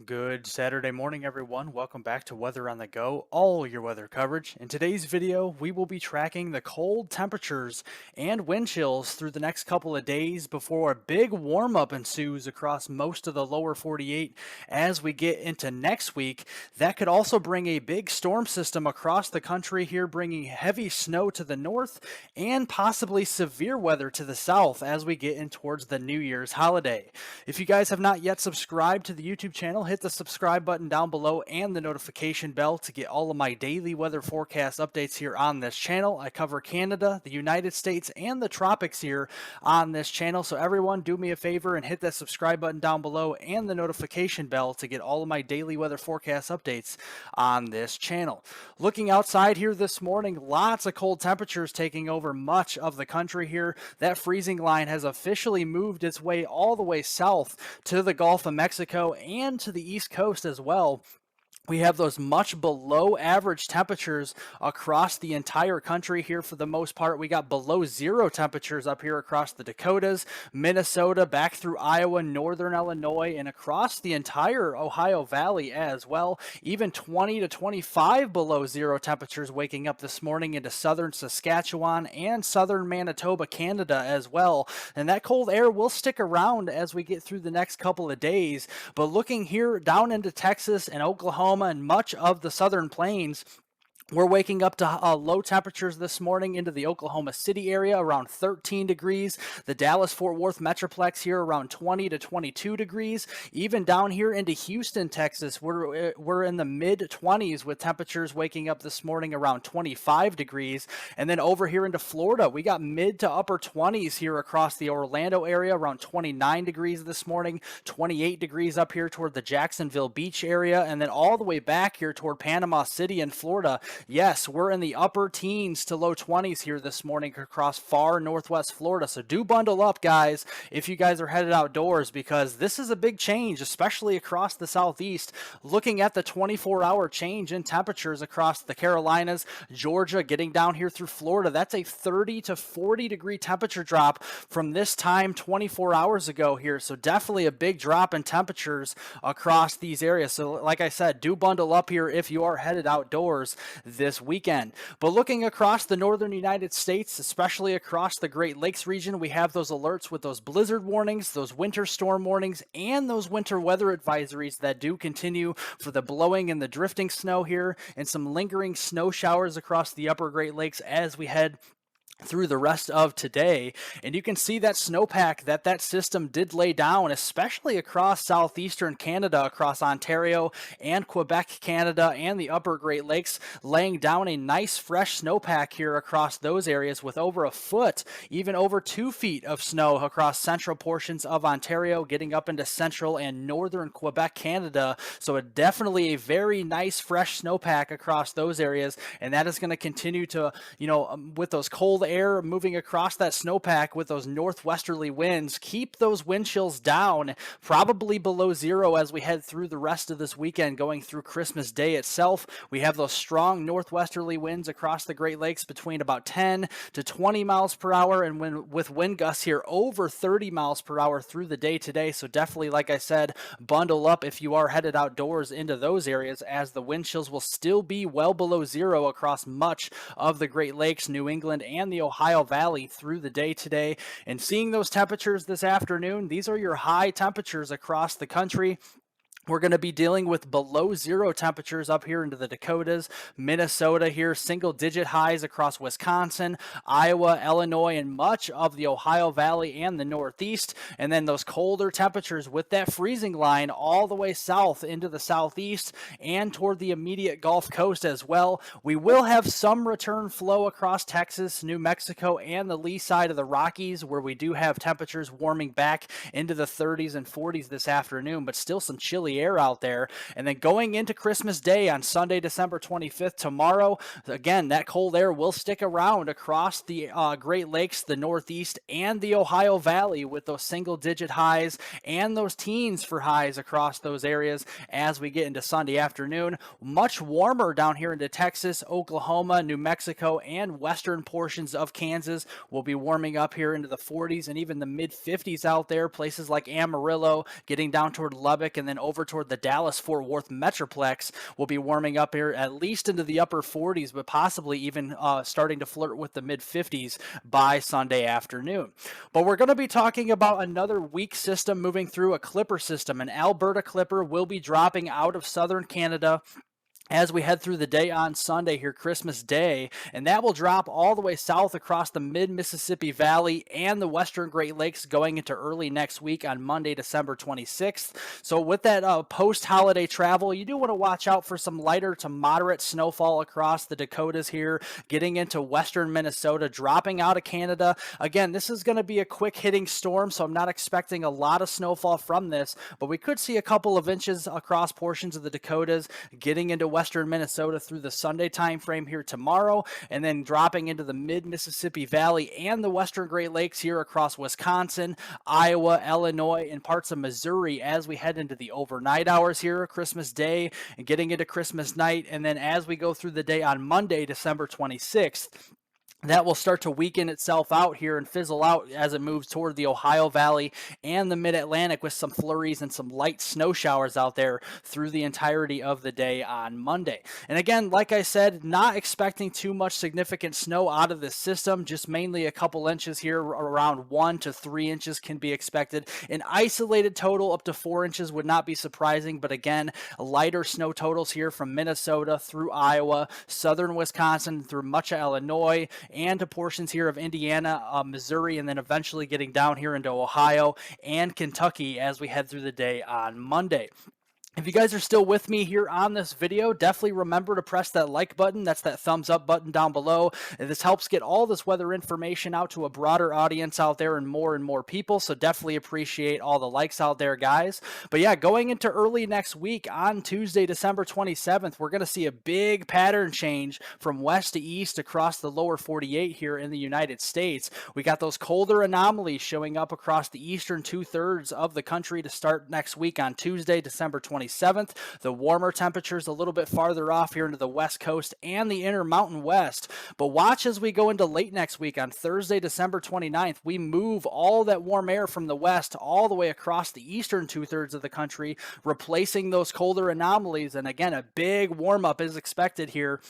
Good Saturday morning, everyone. Welcome back to Weather on the Go, all your weather coverage. In today's video, we will be tracking the cold temperatures and wind chills through the next couple of days before a big warm up ensues across most of the lower 48 as we get into next week. That could also bring a big storm system across the country here, bringing heavy snow to the north and possibly severe weather to the south as we get in towards the New Year's holiday. If you guys have not yet subscribed to the YouTube channel, hit the subscribe button down below and the notification bell to get all of my daily weather forecast updates here on this channel. I cover Canada, the United States, and the tropics here on this channel. So everyone, do me a favor and hit that subscribe button down below and the notification bell to get all of my daily weather forecast updates on this channel. Looking outside here this morning, lots of cold temperatures taking over much of the country here. That freezing line has officially moved its way all the way south to the Gulf of Mexico and to the East Coast as well. We have those much below average temperatures across the entire country here for the most part. We got below zero temperatures up here across the Dakotas, Minnesota, back through Iowa, northern Illinois, and across the entire Ohio Valley as well. Even 20 to 25 below zero temperatures waking up this morning into southern Saskatchewan and southern Manitoba, Canada as well. And that cold air will stick around as we get through the next couple of days. But looking here down into Texas and Oklahoma, and much of the southern plains, we're waking up to low temperatures this morning into the Oklahoma City area around 13 degrees. The Dallas-Fort Worth Metroplex here around 20 to 22 degrees. Even down here into Houston, Texas, we're in the mid-20s with temperatures waking up this morning around 25 degrees. And then over here into Florida, we got mid to upper 20s here across the Orlando area, around 29 degrees this morning, 28 degrees up here toward the Jacksonville Beach area, and then all the way back here toward Panama City in Florida. Yes, we're in the upper teens to low 20s here this morning across far northwest Florida. So do bundle up, guys, if you guys are headed outdoors, because this is a big change, especially across the southeast. Looking at the 24-hour change in temperatures across the Carolinas, Georgia, getting down here through Florida, that's a 30 to 40 degree temperature drop from this time 24 hours ago here. So definitely a big drop in temperatures across these areas. So like I said, do bundle up here if you are headed outdoors this weekend. But looking across the northern United States, especially across the Great Lakes region, we have those alerts with those blizzard warnings, those winter storm warnings, and those winter weather advisories that do continue for the blowing and the drifting snow here, and some lingering snow showers across the upper Great Lakes as we head through the rest of today. And you can see that snowpack that system did lay down, especially across southeastern Canada, across Ontario and Quebec, Canada, and the upper Great Lakes, laying down a nice fresh snowpack here across those areas with over a foot, even over 2 feet of snow across central portions of Ontario, getting up into central and northern Quebec, Canada. So definitely a very nice fresh snowpack across those areas, and that is going to continue to, with those cold air moving across that snowpack with those northwesterly winds, keep those wind chills down, probably below zero as we head through the rest of this weekend, going through Christmas Day itself. We have those strong northwesterly winds across the Great Lakes between about 10 to 20 miles per hour, and with wind gusts here over 30 miles per hour through the day today. So definitely, like I said, bundle up if you are headed outdoors into those areas, as the wind chills will still be well below zero across much of the Great Lakes, New England, and the Ohio Valley through the day today. And seeing those temperatures this afternoon, these are your high temperatures across the country. We're going to be dealing with below zero temperatures up here into the Dakotas, Minnesota here, single-digit highs across Wisconsin, Iowa, Illinois, and much of the Ohio Valley and the Northeast. And then those colder temperatures with that freezing line all the way south into the southeast and toward the immediate Gulf Coast as well. We will have some return flow across Texas, New Mexico, and the lee side of the Rockies, where we do have temperatures warming back into the 30s and 40s this afternoon, but still some chilly air out there. And then going into Christmas Day on Sunday, December 25th, tomorrow, again, that cold air will stick around across the Great Lakes, the Northeast, and the Ohio Valley, with those single-digit highs and those teens for highs across those areas as we get into Sunday afternoon. Much warmer down here into Texas, Oklahoma, New Mexico, and western portions of Kansas will be warming up here into the 40s and even the mid-50s out there. Places like Amarillo, getting down toward Lubbock, and then over over toward the Dallas-Fort Worth Metroplex will be warming up here at least into the upper 40s, but possibly even starting to flirt with the mid 50s by Sunday afternoon. But we're going to be talking about another weak system moving through, a Clipper system. An Alberta Clipper will be dropping out of southern Canada as we head through the day on Sunday here, Christmas Day, and that will drop all the way south across the mid-Mississippi Valley and the western Great Lakes going into early next week on Monday, December 26th. So with that post-holiday travel, you do want to watch out for some lighter to moderate snowfall across the Dakotas here, getting into western Minnesota, dropping out of Canada. Again, this is going to be a quick-hitting storm, so I'm not expecting a lot of snowfall from this, but we could see a couple of inches across portions of the Dakotas, getting into western Minnesota through the Sunday time frame here tomorrow, and then dropping into the mid-Mississippi Valley and the western Great Lakes here across Wisconsin, Iowa, Illinois, and parts of Missouri as we head into the overnight hours here, Christmas Day, and getting into Christmas night. And then as we go through the day on Monday, December 26th, that will start to weaken itself out here and fizzle out as it moves toward the Ohio Valley and the Mid-Atlantic, with some flurries and some light snow showers out there through the entirety of the day on Monday. And again, like I said, not expecting too much significant snow out of this system, just mainly a couple inches here, around 1 to 3 inches can be expected. An isolated total up to 4 inches would not be surprising, but again, lighter snow totals here from Minnesota through Iowa, southern Wisconsin, through much of Illinois, and to portions here of Indiana, Missouri, and then eventually getting down here into Ohio and Kentucky as we head through the day on Monday. If you guys are still with me here on this video, definitely remember to press that like button. That's that thumbs up button down below. This helps get all this weather information out to a broader audience out there and more people. So definitely appreciate all the likes out there, guys. But yeah, going into early next week on Tuesday, December 27th, we're going to see a big pattern change from west to east across the lower 48 here in the United States. We got those colder anomalies showing up across the eastern 2/3 of the country to start next week on Tuesday, December 27th. The warmer temperatures a little bit farther off here into the west coast and the inner mountain west. But watch as we go into late next week on Thursday, December 29th, we move all that warm air from the west all the way across the eastern 2/3 of the country, replacing those colder anomalies. And again, a big warm up is expected here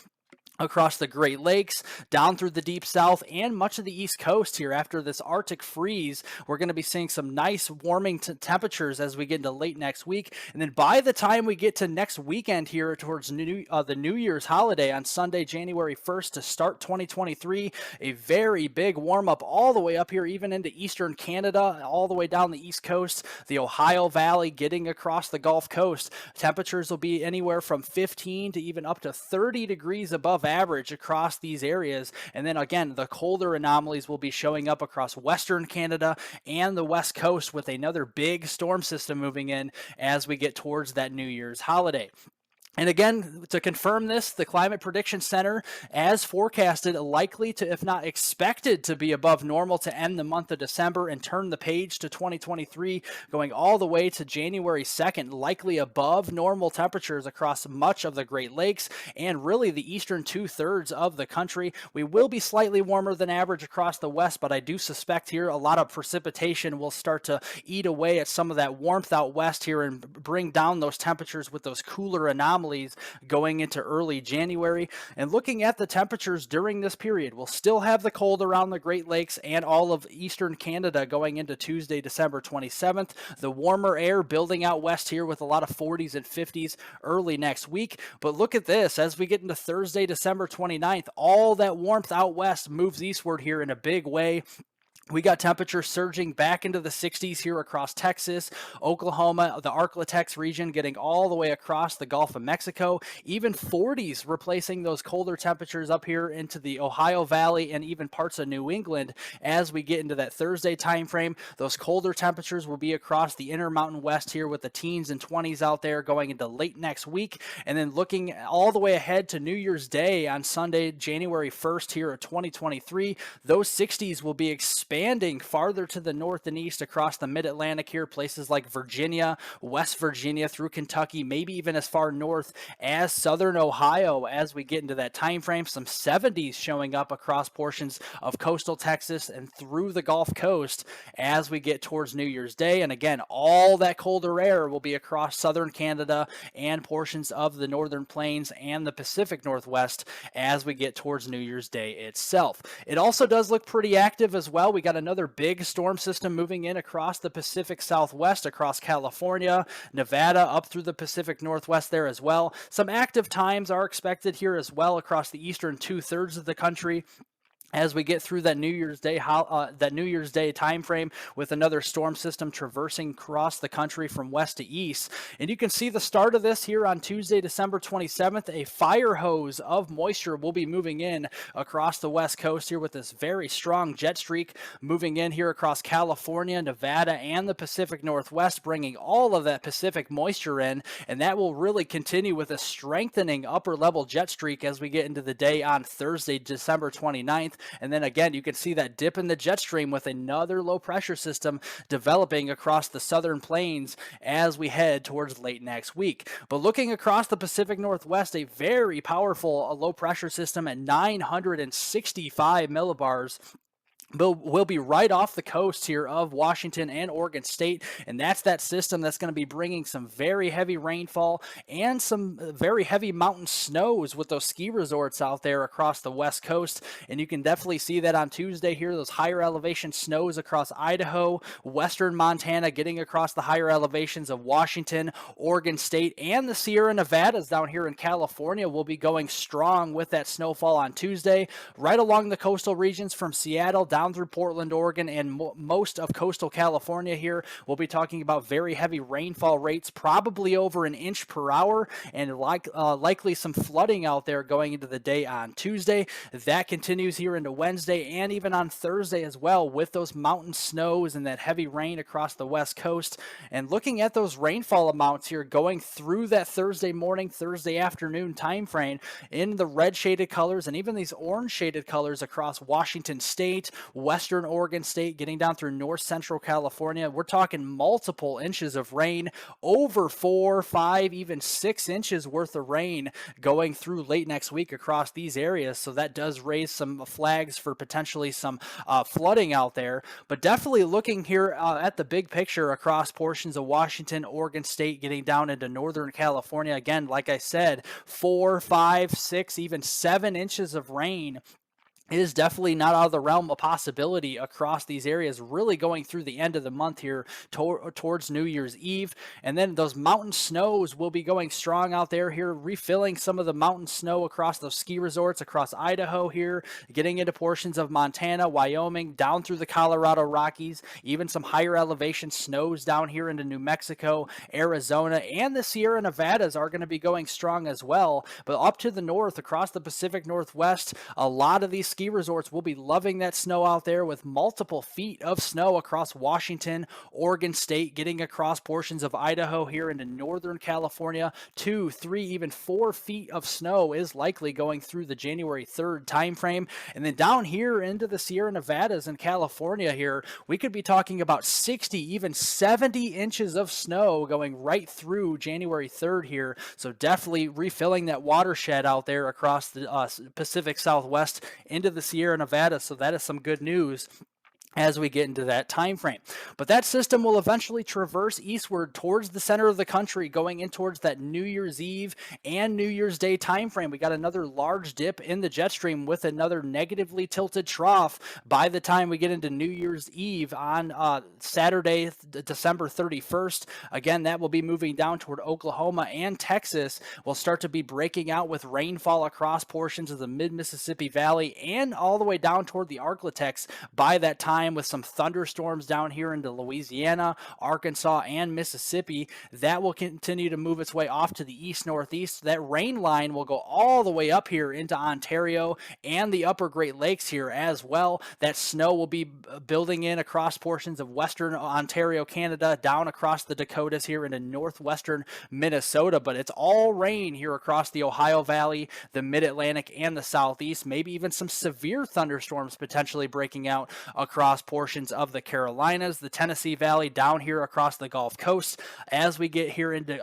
across the Great Lakes, down through the deep south, and much of the east coast here. After this Arctic freeze, we're going to be seeing some nice warming temperatures as we get into late next week. And then by the time we get to next weekend here towards the New Year's holiday on Sunday, January 1st to start 2023, a very big warm up all the way up here, even into eastern Canada, all the way down the east coast, the Ohio Valley, getting across the Gulf Coast. Temperatures will be anywhere from 15 to even up to 30 degrees above average across these areas. And then again, the colder anomalies will be showing up across western Canada and the west coast, with another big storm system moving in as we get towards that New Year's holiday. And again, to confirm this, the Climate Prediction Center, as forecasted, likely to, if not expected to be above normal to end the month of December and turn the page to 2023, going all the way to January 2nd, likely above normal temperatures across much of the Great Lakes and really the eastern 2/3 of the country. We will be slightly warmer than average across the west, but I do suspect here a lot of precipitation will start to eat away at some of that warmth out west here and bring down those temperatures with those cooler anomalies going into early January. And looking at the temperatures during this period, we'll still have the cold around the Great Lakes and all of eastern Canada going into Tuesday, December 27th. The warmer air building out west here with a lot of 40s and 50s early next week. But look at this, as we get into Thursday, December 29th, all that warmth out west moves eastward here in a big way. We got temperatures surging back into the 60s here across Texas, Oklahoma, the Arklatex region, getting all the way across the Gulf of Mexico, even 40s replacing those colder temperatures up here into the Ohio Valley and even parts of New England. As we get into that Thursday time frame, those colder temperatures will be across the Intermountain West here with the teens and 20s out there going into late next week. And then looking all the way ahead to New Year's Day on Sunday, January 1st here of 2023, those 60s will be expanded expanding farther to the north and east across the mid-Atlantic here, places like Virginia, West Virginia through Kentucky, maybe even as far north as southern Ohio as we get into that time frame. Some 70s showing up across portions of coastal Texas and through the Gulf Coast as we get towards New Year's Day. And again, all that colder air will be across southern Canada and portions of the northern plains and the Pacific Northwest as we get towards New Year's Day itself. It also does look pretty active as well. We got another big storm system moving in across the Pacific Southwest, across California, Nevada, up through the Pacific Northwest there as well. Some active times are expected here as well across the eastern 2/3 of the country as we get through that New Year's Day time frame, with another storm system traversing across the country from west to east. And you can see the start of this here on Tuesday, December 27th. A fire hose of moisture will be moving in across the west coast here with this very strong jet streak moving in here across California, Nevada, and the Pacific Northwest, bringing all of that Pacific moisture in. And that will really continue with a strengthening upper level jet streak as we get into the day on Thursday, December 29th. And then again, you can see that dip in the jet stream with another low pressure system developing across the southern plains as we head towards late next week. But looking across the Pacific Northwest, a very powerful low pressure system at 965 millibars will be right off the coast here of Washington and Oregon State, and that's that system that's going to be bringing some very heavy rainfall and some very heavy mountain snows with those ski resorts out there across the west coast. And you can definitely see that on Tuesday here, those higher elevation snows across Idaho, western Montana, getting across the higher elevations of Washington, Oregon State, and the Sierra Nevadas down here in California will be going strong with that snowfall on Tuesday, right along the coastal regions from Seattle down through Portland, Oregon, and most of coastal California here. We'll be talking about very heavy rainfall rates, probably over 1 inch per hour, and likely some flooding out there going into the day on Tuesday. That continues here into Wednesday and even on Thursday as well, with those mountain snows and that heavy rain across the west coast. And looking at those rainfall amounts here going through that Thursday morning, Thursday afternoon time frame in the red shaded colors and even these orange shaded colors across Washington State, western Oregon State, getting down through north central California. We're talking multiple inches of rain, over 4, 5, even 6 inches worth of rain going through late next week across these areas. So that does raise some flags for potentially some flooding out there. But definitely looking here at the big picture across portions of Washington, Oregon State, getting down into northern California. Again, like I said, 4, 5, 6, even 7 inches of rain is definitely not out of the realm of possibility across these areas, really going through the end of the month here towards New Year's Eve. And then those mountain snows will be going strong out there here, refilling some of the mountain snow across those ski resorts across Idaho here, getting into portions of Montana, Wyoming, down through the Colorado Rockies, even some higher elevation snows down here into New Mexico, Arizona, and the Sierra Nevadas are going to be going strong as well. But up to the north, across the Pacific Northwest, a lot of these ski resorts will be loving that snow out there, with multiple feet of snow across Washington, Oregon State, getting across portions of Idaho here into northern California. 2, 3, even 4 feet of snow is likely going through the January 3rd time frame. And then down here into the Sierra Nevadas and California here, we could be talking about 60, even 70 inches of snow going right through January 3rd here. So definitely refilling that watershed out there across the Pacific Southwest into the Sierra Nevada. So that is some good news as we get into that time frame. But that system will eventually traverse eastward towards the center of the country, going in towards that New Year's Eve and New Year's Day time frame. We got another large dip in the jet stream with another negatively tilted trough by the time we get into New Year's Eve on Saturday, December 31st. Again, that will be moving down toward Oklahoma and Texas. We'll start to be breaking out with rainfall across portions of the mid-Mississippi Valley and all the way down toward the Arklatex by that time, with some thunderstorms down here into Louisiana, Arkansas, and Mississippi. That will continue to move its way off to the east-northeast. That rain line will go all the way up here into Ontario and the upper Great Lakes here as well. That snow will be building in across portions of western Ontario, Canada, down across the Dakotas here into northwestern Minnesota. But it's all rain here across the Ohio Valley, the Mid-Atlantic, and the Southeast. Maybe even some severe thunderstorms potentially breaking out across across portions of the Carolinas, the Tennessee Valley, down here across the Gulf Coast. As we get here into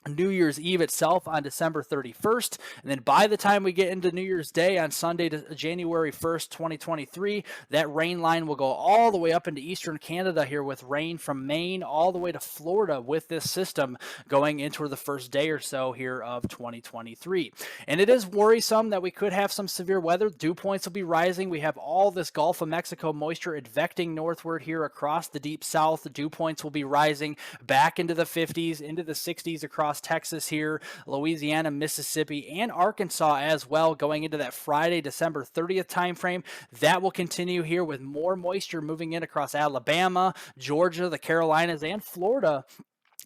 New Year's Eve itself on December 31st. And then by the time we get into New Year's Day on Sunday, January 1st, 2023, that rain line will go all the way up into eastern Canada here with rain from Maine all the way to Florida with this system going into the first day or so here of 2023. And it is worrisome that we could have some severe weather. Dew points will be rising. We have all this Gulf of Mexico moisture advecting northward here across the deep south. The dew points will be rising back into the 50s, into the 60s across Texas here, Louisiana, Mississippi, and Arkansas as well going into that Friday, December 30th timeframe. That will continue here with more moisture moving in across Alabama, Georgia, the Carolinas, and Florida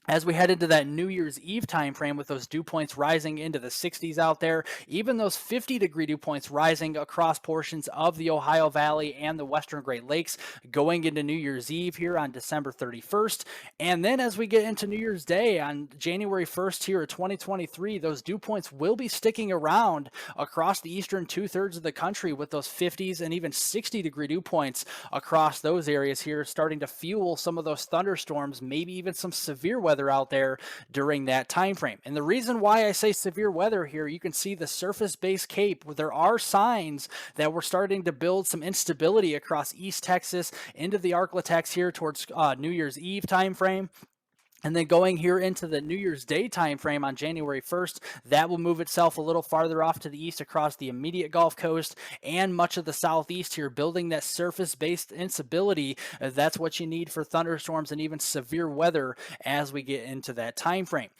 as we head into that New Year's Eve time frame with those dew points rising into the 60s out there, even those 50-degree dew points rising across portions of the Ohio Valley and the western Great Lakes going into New Year's Eve here on December 31st. And then as we get into New Year's Day on January 1st here of 2023, those dew points will be sticking around across the eastern two-thirds of the country with those 50s and even 60-degree dew points across those areas here, starting to fuel some of those thunderstorms, maybe even some severe weather out there during that time frame. And the reason why I say severe weather here, you can see the surface-based cape where there are signs that we're starting to build some instability across East Texas into the Arklatex here towards New Year's Eve time frame. And then going here into the New Year's Day time frame on January 1st, that will move itself a little farther off to the east across the immediate Gulf Coast and much of the southeast here, building that surface-based instability. That's what you need for thunderstorms and even severe weather as we get into that time frame.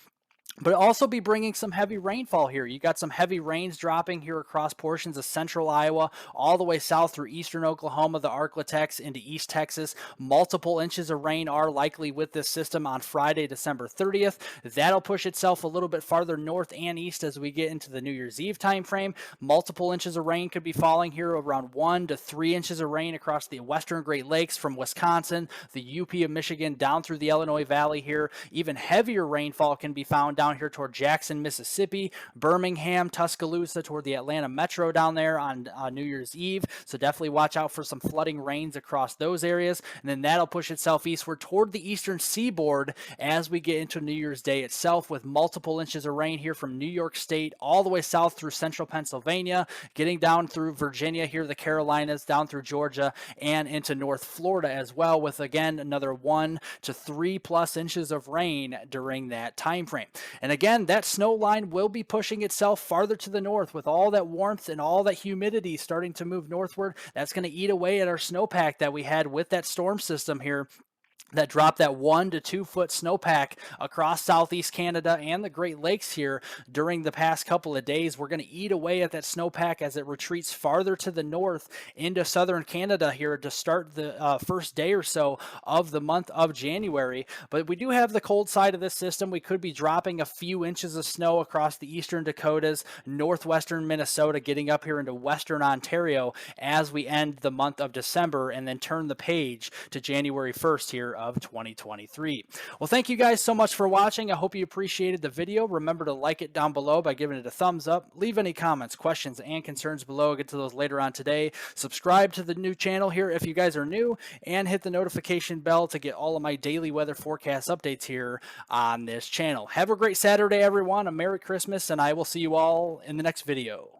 But also be bringing some heavy rainfall here. You got some heavy rains dropping here across portions of central Iowa, all the way south through eastern Oklahoma, the Arklatex into East Texas. Multiple inches of rain are likely with this system on Friday, December 30th. That'll push itself a little bit farther north and east as we get into the New Year's Eve time frame. Multiple inches of rain could be falling here, around 1 to 3 inches of rain across the western Great Lakes from Wisconsin, the UP of Michigan, down through the Illinois Valley here. Even heavier rainfall can be found down here toward Jackson, Mississippi, Birmingham, Tuscaloosa, toward the Atlanta metro down there on New Year's Eve. So definitely watch out for some flooding rains across those areas. And then that'll push itself eastward toward the eastern seaboard as we get into New Year's Day itself, with multiple inches of rain here from New York State all the way south through central Pennsylvania, getting down through Virginia here, the Carolinas, down through Georgia, and into North Florida as well, with again another 1 to 3+ inches of rain during that time frame. And again, that snow line will be pushing itself farther to the north with all that warmth and all that humidity starting to move northward. That's going to eat away at our snowpack that we had with that storm system here that dropped that 1 to 2 foot snowpack across southeast Canada and the Great Lakes here during the past couple of days. We're going to eat away at that snowpack as it retreats farther to the north into southern Canada here to start the first day or so of the month of January. But we do have the cold side of this system. We could be dropping a few inches of snow across the eastern Dakotas, northwestern Minnesota, getting up here into western Ontario as we end the month of December and then turn the page to January 1st here of 2023. Well, thank you guys so much for watching. I hope you appreciated the video. Remember to like it down below by giving it a thumbs up. Leave any comments, questions, and concerns below. I'll get to those later on today. Subscribe to the new channel here if you guys are new, and hit the notification bell to get all of my daily weather forecast updates here on this channel. Have a great Saturday, everyone. A Merry Christmas, and I will see you all in the next video.